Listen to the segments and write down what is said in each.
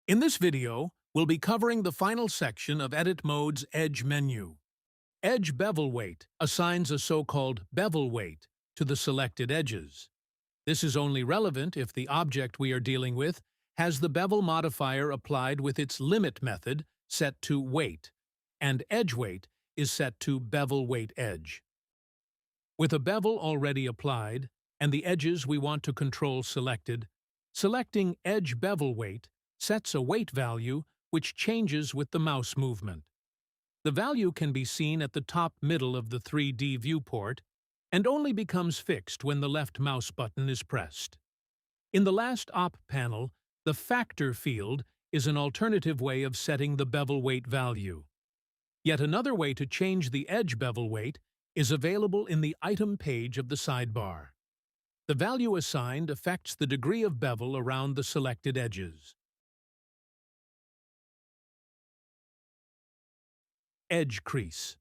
In this video, we'll be covering the final section of Edit Mode's Edge menu. Edge Bevel Weight assigns a so-called bevel weight to the selected edges. This is only relevant if the object we are dealing with has the bevel modifier applied with its limit method set to weight, and edge weight is set to bevel weight edge. With a bevel already applied and the edges we want to control selected, selecting Edge Bevel Weight sets a weight value which changes with the mouse movement. The value can be seen at the top middle of the 3D viewport and only becomes fixed when the left mouse button is pressed. In the last op panel, the Factor field is an alternative way of setting the bevel weight value. Yet another way to change the edge bevel weight is available in the Item page of the sidebar. The value assigned affects the degree of bevel around the selected edges. Edge Crease.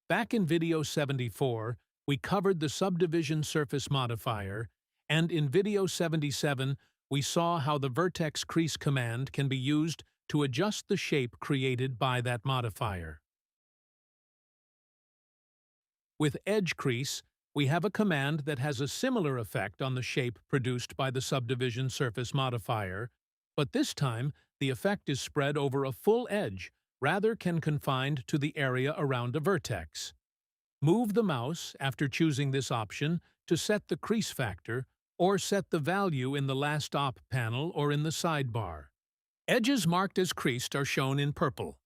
Back in video 74, we covered the subdivision surface modifier, and in video 77, we saw how the vertex crease command can be used to adjust the shape created by that modifier. With Edge Crease, we have a command that has a similar effect on the shape produced by the subdivision surface modifier, but this time the effect is spread over a full edge rather than confined to the area around a vertex. Move the mouse after choosing this option to set the crease factor or set the value in the last op panel or in the sidebar. Edges marked as creased are shown in purple.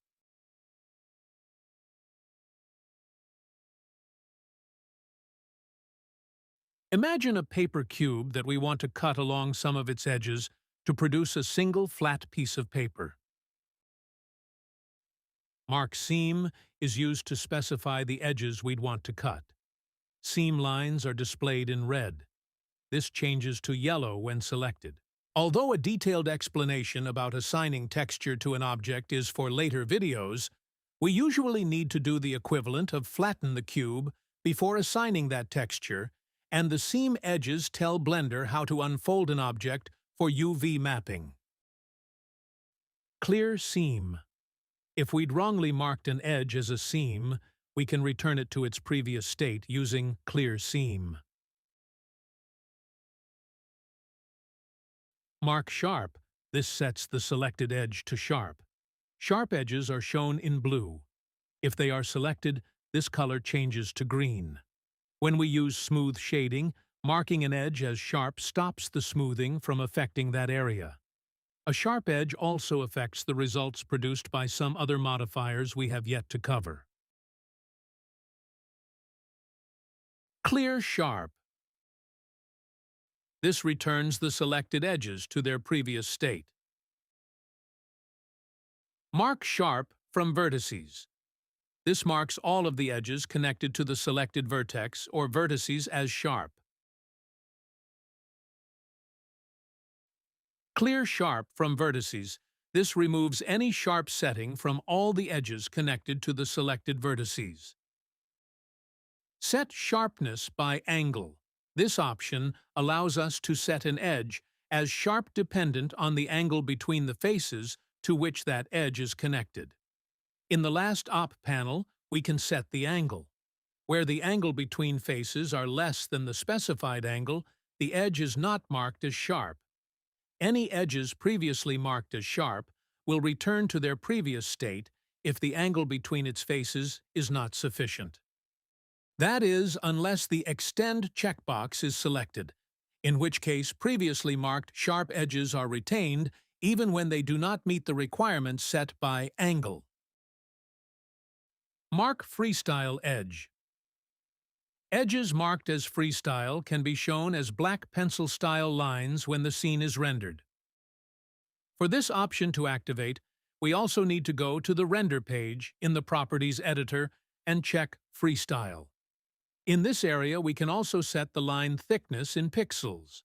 Imagine a paper cube that we want to cut along some of its edges to produce a single flat piece of paper. Mark Seam is used to specify the edges we'd want to cut. Seam lines are displayed in red. This changes to yellow when selected. Although a detailed explanation about assigning texture to an object is for later videos, we usually need to do the equivalent of flatten the cube before assigning that texture, and the seam edges tell Blender how to unfold an object for UV mapping. Clear Seam. If we'd wrongly marked an edge as a seam, we can return it to its previous state using Clear Seam. Mark Sharp. This sets the selected edge to sharp. Sharp edges are shown in blue. If they are selected, this color changes to green. When we use smooth shading, marking an edge as sharp stops the smoothing from affecting that area. A sharp edge also affects the results produced by some other modifiers we have yet to cover. Clear Sharp. This returns the selected edges to their previous state. Mark Sharp from vertices. This marks all of the edges connected to the selected vertex or vertices as sharp. Clear Sharp from vertices. This removes any sharp setting from all the edges connected to the selected vertices. Set Sharpness by Angle. This option allows us to set an edge as sharp dependent on the angle between the faces to which that edge is connected. In the last op panel, we can set the angle. Where the angle between faces are less than the specified angle, the edge is not marked as sharp. Any edges previously marked as sharp will return to their previous state if the angle between its faces is not sufficient. That is, unless the Extend checkbox is selected, in which case previously marked sharp edges are retained even when they do not meet the requirements set by Angle. Mark Freestyle Edge. Edges marked as Freestyle can be shown as black pencil-style lines when the scene is rendered. For this option to activate, we also need to go to the Render page in the Properties editor and check Freestyle. In this area, we can also set the line thickness in pixels.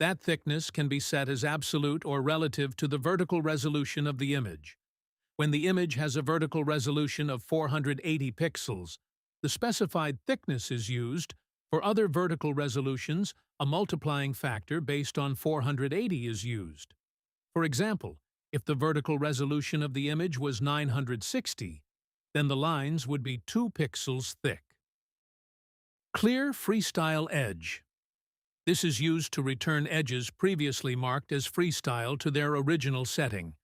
That thickness can be set as absolute or relative to the vertical resolution of the image. When the image has a vertical resolution of 480 pixels, the specified thickness is used. For other vertical resolutions, a multiplying factor based on 480 is used. For example, if the vertical resolution of the image was 960, then the lines would be 2 pixels thick. Clear Freestyle Edge. This is used to return edges previously marked as Freestyle to their original setting.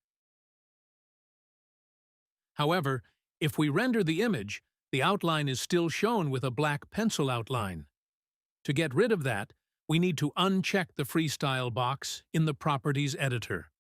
However, if we render the image, the outline is still shown with a black pencil outline. To get rid of that, we need to uncheck the Freestyle box in the Properties editor.